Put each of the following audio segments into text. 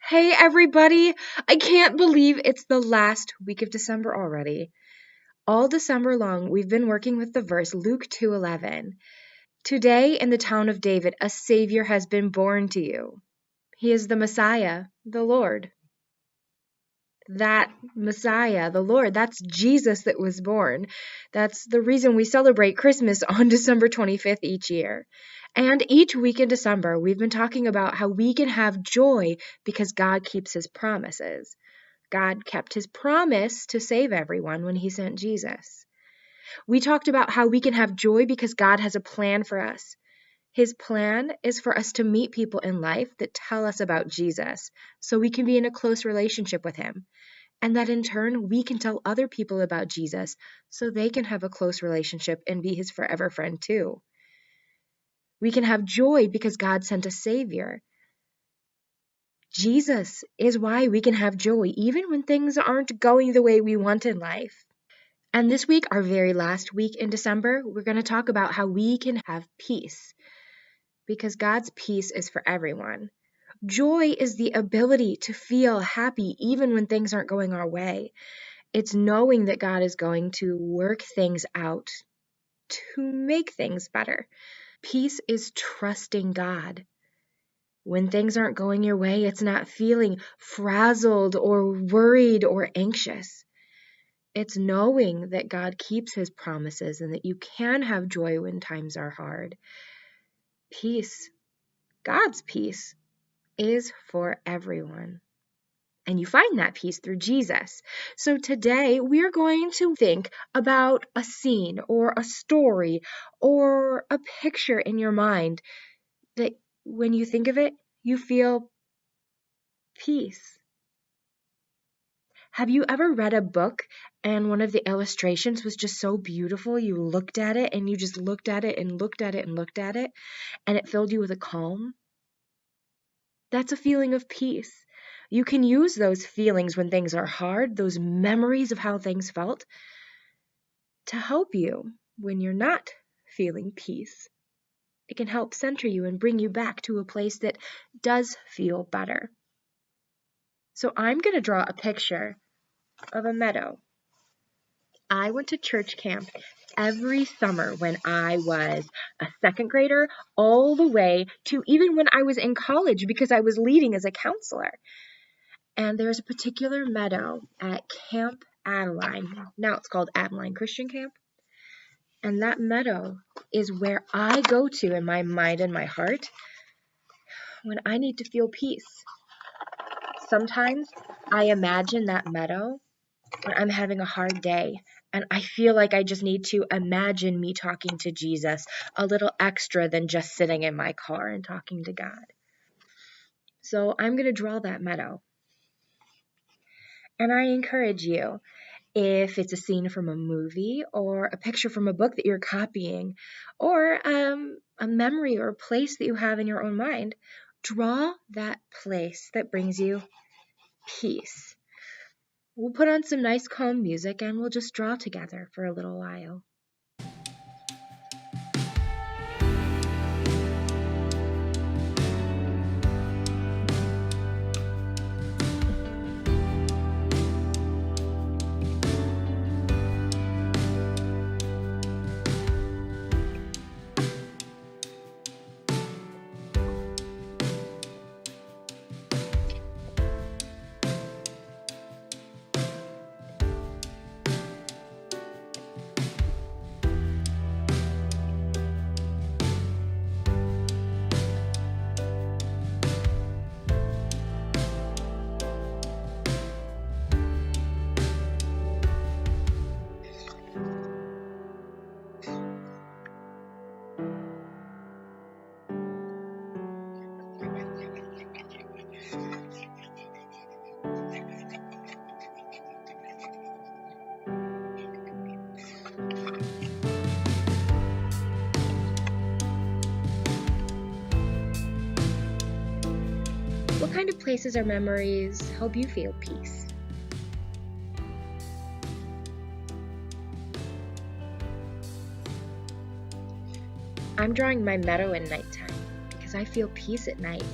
Hey everybody! I can't believe it's the last week of December already. All December long, we've been working with the verse Luke 2:11. Today in the town of David, a Savior has been born to you. He is the Messiah, the Lord. That Messiah, the Lord, that's Jesus that was born. That's the reason we celebrate Christmas on December 25th each year. And each week in December, we've been talking about how we can have joy because God keeps his promises. God kept his promise to save everyone when he sent Jesus. We talked about how we can have joy because God has a plan for us. His plan is for us to meet people in life that tell us about Jesus so we can be in a close relationship with him. And that in turn, we can tell other people about Jesus so they can have a close relationship and be his forever friend too. We can have joy because God sent a Savior. Jesus is why we can have joy even when things aren't going the way we want in life. And this week, our very last week in December, we're going to talk about how we can have peace because God's peace is for everyone. Joy is the ability to feel happy even when things aren't going our way. It's knowing that God is going to work things out to make things better. Peace is trusting God. When things aren't going your way, it's not feeling frazzled or worried or anxious. It's knowing that God keeps his promises and that you can have joy when times are hard. Peace, God's peace, is for everyone. And you find that peace through Jesus. So today we're going to think about a scene or a story or a picture in your mind that when you think of it, you feel peace. Have you ever read a book and one of the illustrations was just so beautiful? You looked at it and you just looked at it and looked at it and looked at it, and it filled you with a calm? That's a feeling of peace. You can use those feelings when things are hard, those memories of how things felt, to help you when you're not feeling peace. It can help center you and bring you back to a place that does feel better. So I'm going to draw a picture of a meadow. I went to church camp every summer when I was a second grader, all the way to even when I was in college because I was leading as a counselor. And there's a particular meadow at Camp Adeline. Now it's called Adeline Christian Camp. And that meadow is where I go to in my mind and my heart when I need to feel peace. Sometimes I imagine that meadow when I'm having a hard day and I feel like I just need to imagine me talking to Jesus a little extra than just sitting in my car and talking to God. So I'm going to draw that meadow. And I encourage you, if it's a scene from a movie or a picture from a book that you're copying or a memory or a place that you have in your own mind, draw that place that brings you peace. We'll put on some nice calm music and we'll just draw together for a little while. What kind of places or memories help you feel peace? I'm drawing my meadow in nighttime because I feel peace at night.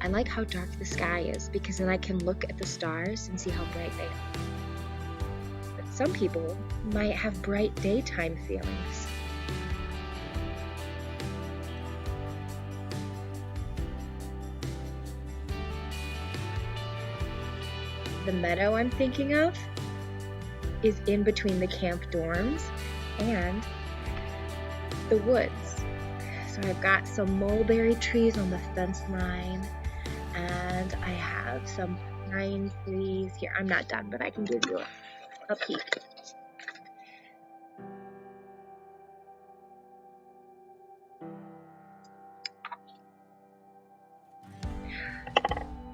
I like how dark the sky is because then I can look at the stars and see how bright they are. But some people might have bright daytime feelings. The meadow I'm thinking of is in between the camp dorms and the woods. So I've got some mulberry trees on the fence line, and I have some pine trees here. I'm not done, but I can give you a peek.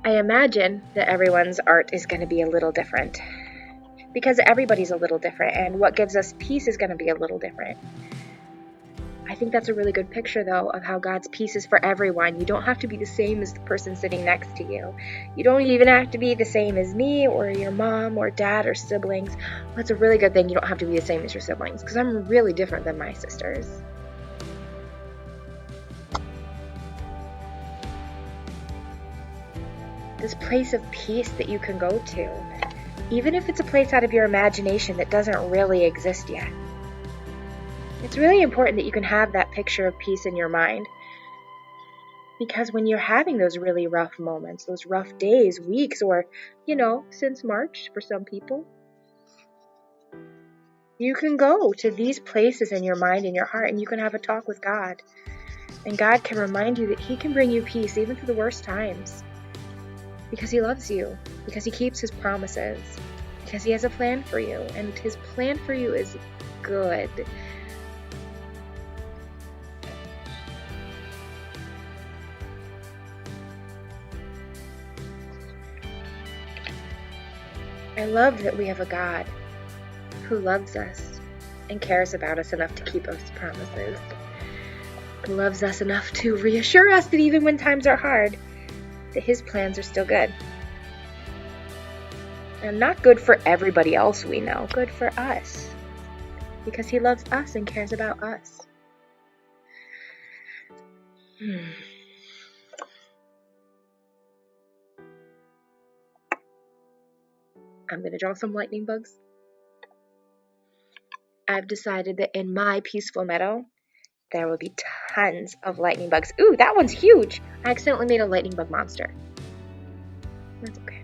I imagine that everyone's art is going to be a little different because everybody's a little different, and what gives us peace is going to be a little different. I think that's a really good picture, though, of how God's peace is for everyone. You don't have to be the same as the person sitting next to you. You don't even have to be the same as me or your mom or dad or siblings. Well, that's a really good thing. You don't have to be the same as your siblings because I'm really different than my sisters. This place of peace that you can go to, even if it's a place out of your imagination that doesn't really exist yet. It's really important that you can have that picture of peace in your mind, because when you're having those really rough moments, those rough days, weeks, or, since March for some people, you can go to these places in your mind and your heart, and you can have a talk with God. And God can remind you that He can bring you peace even through the worst times, because He loves you, because He keeps His promises, because He has a plan for you, and His plan for you is good. I love that we have a God who loves us and cares about us enough to keep us promises. Who loves us enough to reassure us that even when times are hard, that His plans are still good. And not good for everybody else we know, good for us. Because He loves us and cares about us. I'm going to draw some lightning bugs. I've decided that in my peaceful meadow, there will be tons of lightning bugs. Ooh, that one's huge. I accidentally made a lightning bug monster. That's okay.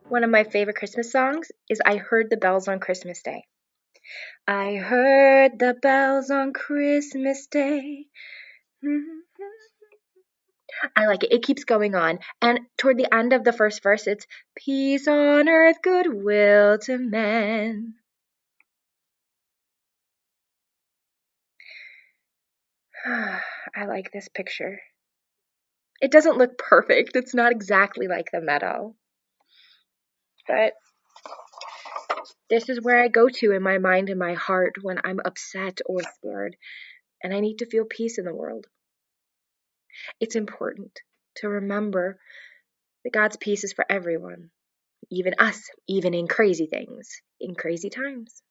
One of my favorite Christmas songs is I Heard the Bells on Christmas Day. I heard the bells on Christmas Day. I like it. It keeps going on. And toward the end of the first verse, it's peace on earth, goodwill to men. I like this picture. It doesn't look perfect. It's not exactly like the meadow. But this is where I go to in my mind and my heart when I'm upset or scared and I need to feel peace in the world. It's important to remember that God's peace is for everyone, even us, even in crazy things, in crazy times.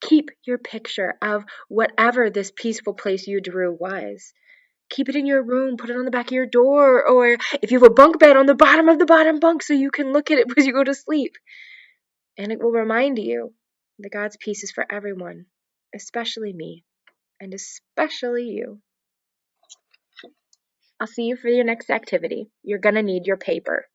Keep your picture of whatever this peaceful place you drew was. Keep it in your room, put it on the back of your door, or if you have a bunk bed, on the bottom of the bottom bunk so you can look at it as you go to sleep. And it will remind you that God's peace is for everyone, especially me, and especially you. I'll see you for your next activity. You're going to need your paper.